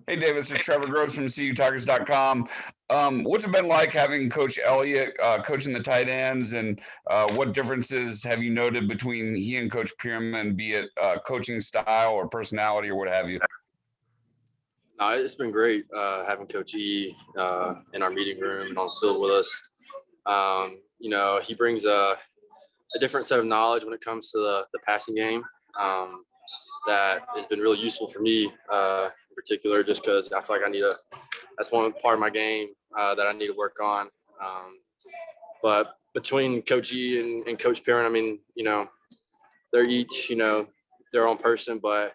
Hey, Davis, it's Trevor Groves from CUTalkers.com. What's it been like having Coach Elliott coaching the tight ends, and what differences have you noted between he and Coach Pierman, be it coaching style or personality or what have you? No, it's been great having Coach E in our meeting room and on the field with us. He brings a different set of knowledge when it comes to the passing game that has been really useful for me in particular, just because I feel like that's one part of my game that I need to work on. But between Coach E and Coach Perrin, I mean, they're each, their own person, but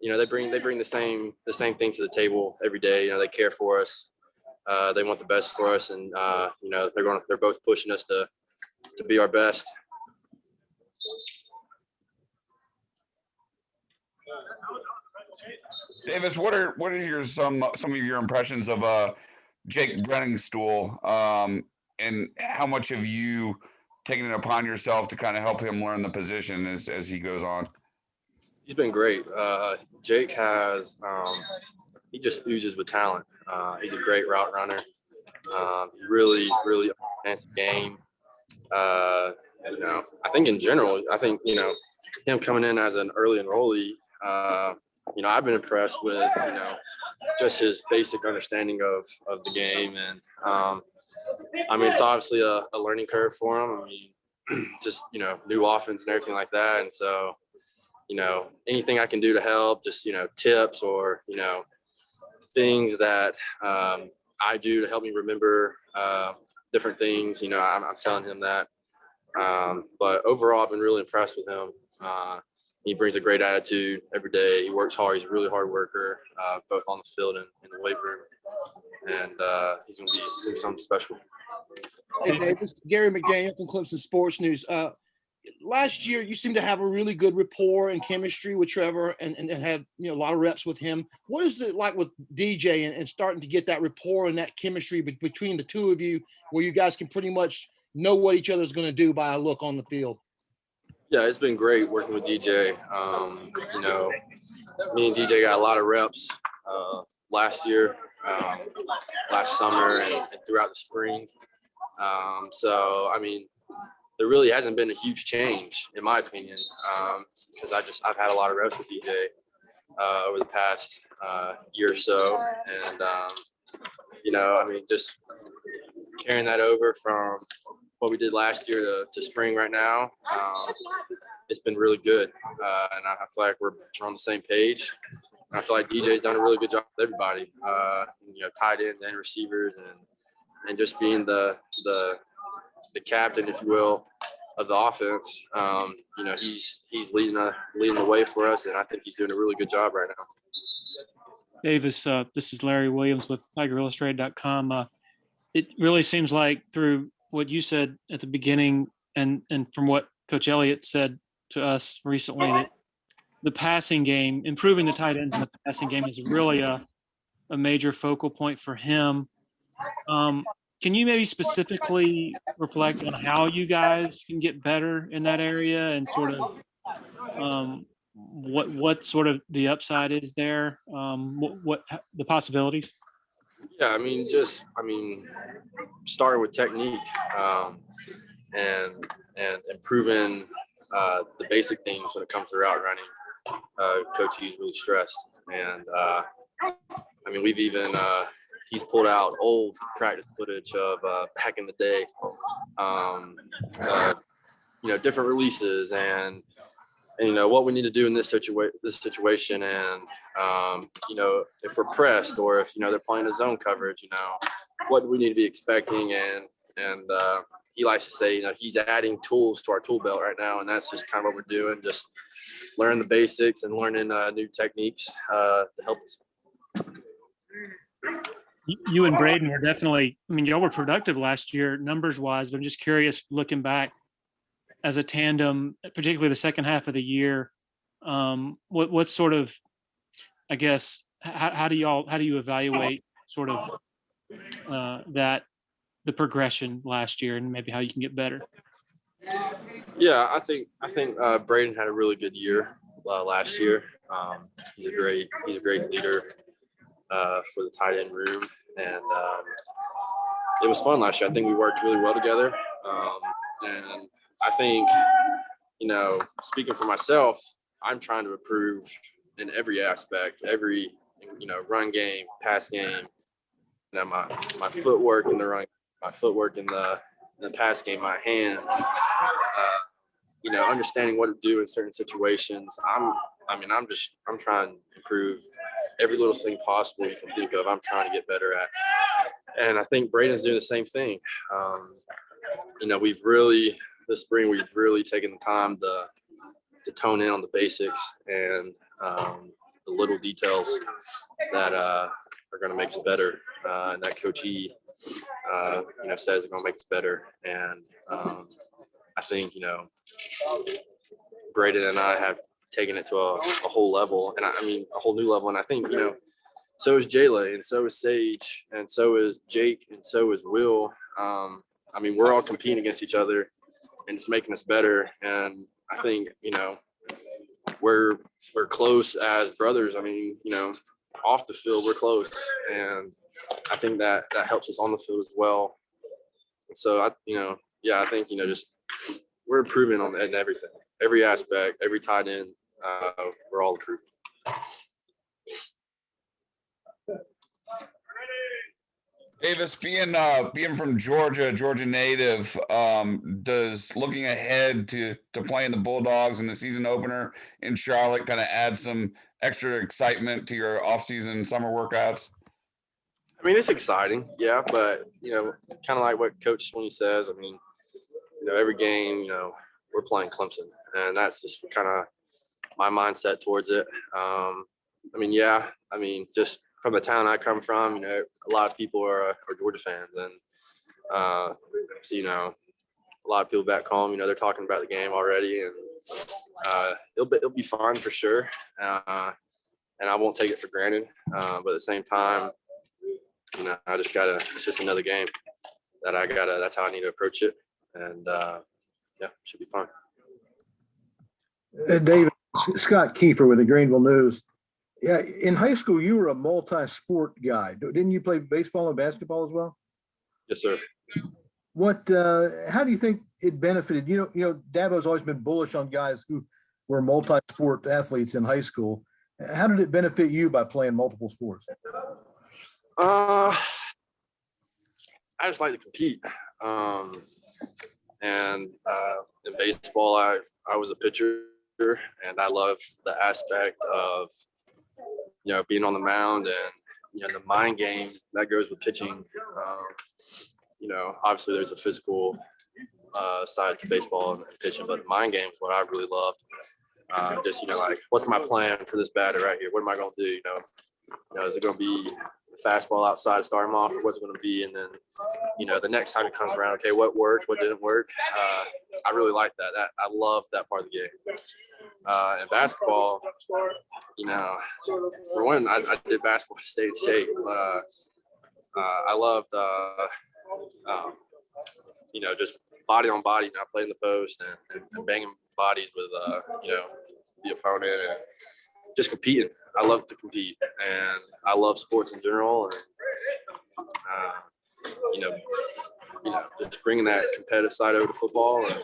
they bring the same thing to the table every day. They care for us. They want the best for us, and they're both pushing us to be our best. Davis, what are some of your impressions of Jake Brininstool, and how much have you taken it upon yourself to kind of help him learn the position as he goes on? He's been great. Jake he just oozes with talent. He's a great route runner. He really understands the game. I think in general, him coming in as an early enrollee, I've been impressed with, just his basic understanding of the game. And, it's obviously a learning curve for him. Just, new offense and everything like that. And so, anything I can do to help, just, tips or, things that I do to help me remember different things, I'm telling him that. But overall, I've been really impressed with him. He brings a great attitude every day. He works hard. He's a really hard worker, both on the field and in the weight room. And he's going to be something special. Hey, Dave, this is Gary McDaniel from Clemson Sports News. Last year, you seemed to have a really good rapport and chemistry with Trevor and had a lot of reps with him. What is it like with DJ and starting to get that rapport and that chemistry between the two of you, where you guys can pretty much know what each other's going to do by a look on the field? Yeah, it's been great working with DJ. Me and DJ got a lot of reps last year, last summer, and throughout the spring. There really hasn't been a huge change, in my opinion, because I've had a lot of reps with DJ over the past year or so, and just carrying that over from what we did last year to spring right now, it's been really good, and I feel like we're on the same page. And I feel like DJ's done a really good job with everybody, tight ends and receivers, and just being the captain, if you will, of the offense. He's leading the way for us, and I think he's doing a really good job right now. Davis, this is Larry Williams with TigerIllustrated.com. It really seems like through what you said at the beginning and from what Coach Elliott said to us recently, that the passing game, improving the tight ends in the passing game, is really a major focal point for him. Can you maybe specifically reflect on how you guys can get better in that area and sort of what sort of the upside is there, what the possibilities? Yeah, starting with technique and improving the basic things when it comes to route running. Coach E's really stressed, and we've even he's pulled out old practice footage of back in the day, different releases and what we need to do in this situation, and if we're pressed or if they're playing a zone coverage, what do we need to be expecting, and he likes to say he's adding tools to our tool belt right now, and that's just kind of what we're doing, just learning the basics and learning new techniques to help us. You and Braden were definitely, y'all were productive last year numbers wise, but I'm just curious, looking back as a tandem, particularly the second half of the year, what sort of, I guess, how do you evaluate sort of the progression last year and maybe how you can get better? Yeah, I think Braden had a really good year last year. He's a great leader. for the tight end room. And it was fun last year. I think we worked really well together. And I think, speaking for myself, I'm trying to improve in every aspect, every, run game, pass game, my footwork in the run, my footwork in the pass game, my hands, understanding what to do in certain situations. I'm trying to improve every little thing possible you can think of. I'm trying to get better at. And I think Braden's doing the same thing. This spring, we've really taken the time to tone in on the basics and the little details that are going to make us better. And that Coach E, says are going to make us better. And I think, Braden and I have taken it to a whole level, and a whole new level. And I think, so is Jayla, and so is Sage, and so is Jake, and so is Will. We're all competing against each other, and it's making us better. And I think, we're close as brothers. Off the field, we're close, and I think that helps us on the field as well. And so I think, just we're improving in everything, every aspect, every tight end. We're all improving. Davis, being from Georgia native, does looking ahead to playing the Bulldogs in the season opener in Charlotte kind of add some extra excitement to your off-season summer workouts? It's exciting, yeah, but kind of like what Coach Sweeney says. Every game, we're playing Clemson, and that's just kind of my mindset towards it. Just from the town I come from, a lot of people are Georgia fans, and a lot of people back home, they're talking about the game already, and it'll be fun for sure, and I won't take it for granted. But at the same time, it's just another game that that's how I need to approach it, and it should be fun. David, Scott Kiefer with the Greenville News. Yeah, in high school, you were a multi-sport guy. Didn't you play baseball and basketball as well? Yes, sir. How do you think it benefited? Dabo's always been bullish on guys who were multi-sport athletes in high school. How did it benefit you by playing multiple sports? I just like to compete. In baseball, I was a pitcher, and I loved the aspect of being on the mound and the mind game that goes with pitching. Obviously there's a physical side to baseball and pitching, but the mind game is what I really loved. What's my plan for this batter right here? What am I going to do? Is it going to be a fastball outside to start him off, or what's it going to be? And then, the next time it comes around, okay, what worked, what didn't work? I really like that. I love that part of the game. And basketball, for one, I did basketball to stay in shape. I loved, just body on body, not playing the post and banging bodies with, the opponent and just competing. I love to compete, and I love sports in general. And, just bringing that competitive side over to football. And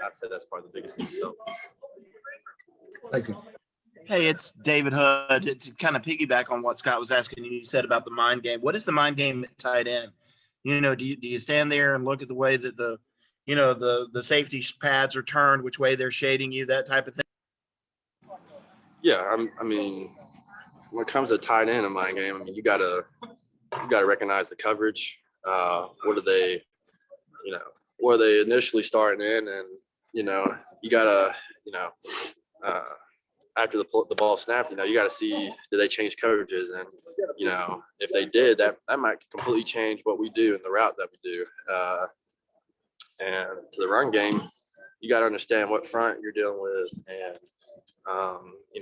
I'd say that's probably the biggest thing. So. Thank you. Hey, it's David Hood. To kind of piggyback on what Scott was asking, you said about the mind game. What is the mind game at tight end? Do you stand there and look at the way that the safety pads are turned, which way they're shading you, that type of thing? Yeah, when it comes to tight end in mind game, you gotta recognize the coverage. What are they initially starting in, and you gotta after the ball snapped, you got to see, did they change coverages? And, if they did, that might completely change what we do and the route that we do. And to the run game, you got to understand what front you're dealing with, and,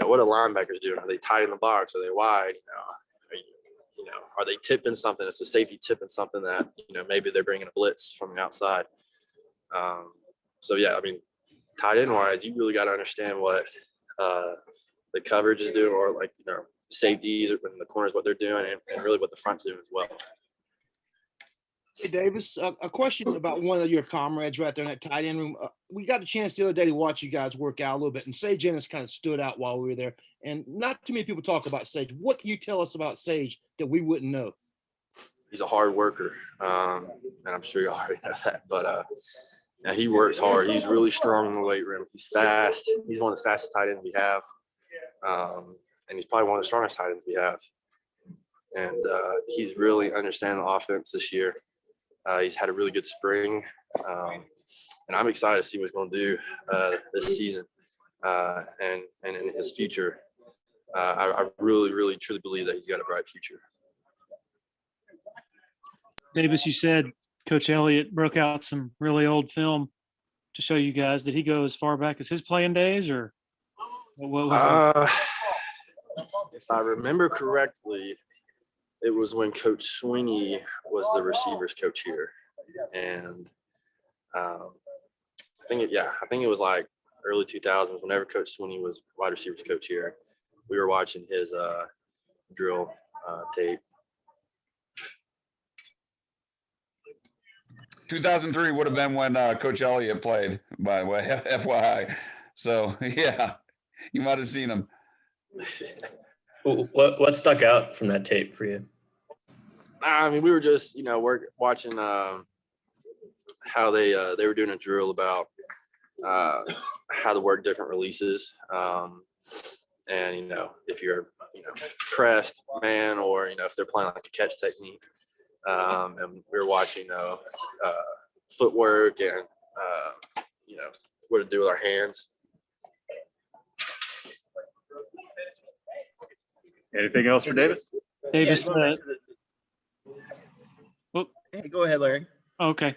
what are linebackers doing? Are they tight in the box? Are they wide? Are they tipping something? It's a safety tipping something that, maybe they're bringing a blitz from the outside. Tight end wise, you really got to understand what the coverage is doing, or safeties and the corners, what they're doing, and really what the front's doing as well. Hey, Davis, a question about one of your comrades right there in that tight end room. We got a chance the other day to watch you guys work out a little bit, and Sage Ennis kind of stood out while we were there. And not too many people talk about Sage. What can you tell us about Sage that we wouldn't know? He's a hard worker, and I'm sure you already know that. But yeah, he works hard. He's really strong in the weight room. He's fast. He's one of the fastest tight ends we have, and he's probably one of the strongest tight ends we have. And he's really understanding the offense this year. He's had a really good spring, and I'm excited to see what he's going to do this season and in his future. I really, really, truly believe that he's got a bright future. Davis, you said Coach Elliott broke out some really old film to show you guys. Did he go as far back as his playing days, or what was it? If I remember correctly, it was when Coach Sweeney was the receivers coach here. And I think it was like early 2000s, whenever Coach Sweeney was wide receivers coach here. We were watching his drill tape. 2003 would have been when Coach Elliott played, by the way, FYI. So, yeah, you might have seen him. What stuck out from that tape for you? I mean, we were just, watching how they were doing a drill about how to work different releases. And, if you're, pressed man or, if they're playing like a catch technique. And we were watching, footwork and, what to do with our hands. Anything else for Davis? Davis, Hey, go ahead, Larry. okay.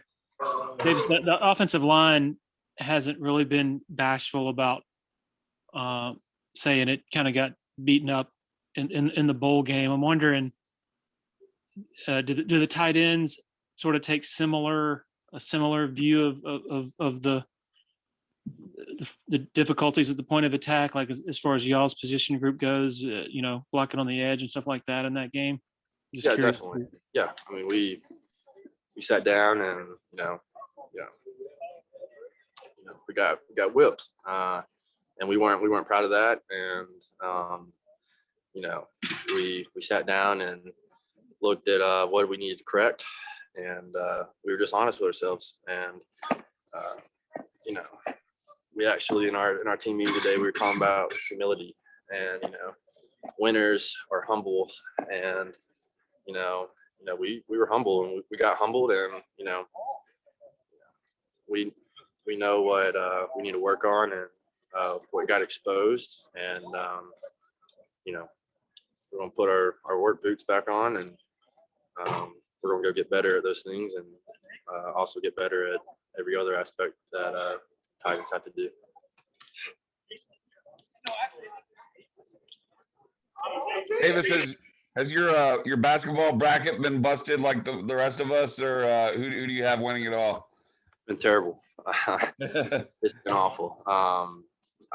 Davis, the offensive line hasn't really been bashful about saying it kind of got beaten up in the bowl game. I'm wondering, do the tight ends sort of take a similar view of the difficulties at the point of attack, like as far as y'all's position group goes, blocking on the edge and stuff like that in that game? Just Yeah, curious. definitely. Yeah, I mean, we sat down and we got whipped, and we weren't proud of that. And we sat down and looked at what we needed to correct, and we were just honest with ourselves. And we actually in our team meeting today, we were talking about humility, and winners are humble, and we were humble, and we got humbled, and we know what we need to work on, and what got exposed, and we're gonna put our work boots back on, and we're gonna go get better at those things, and also get better at every other aspect that Titans have to do. Davis, has your basketball bracket been busted like the rest of us, or who do you have winning it all? Been terrible. It's been awful. I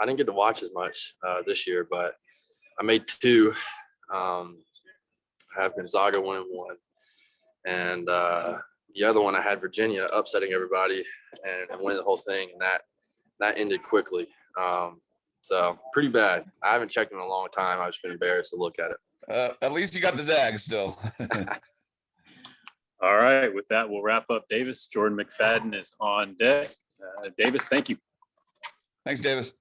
didn't get to watch as much this year, but I made two. I have Gonzaga winning one, and the other one I had Virginia upsetting everybody and winning the whole thing, and that ended quickly. So pretty bad. I haven't checked in a long time. I've just been embarrassed to look at it. At least you got the Zags still. All right. With that, we'll wrap up Davis. Jordan McFadden is on deck. Davis, thank you. Thanks, Davis.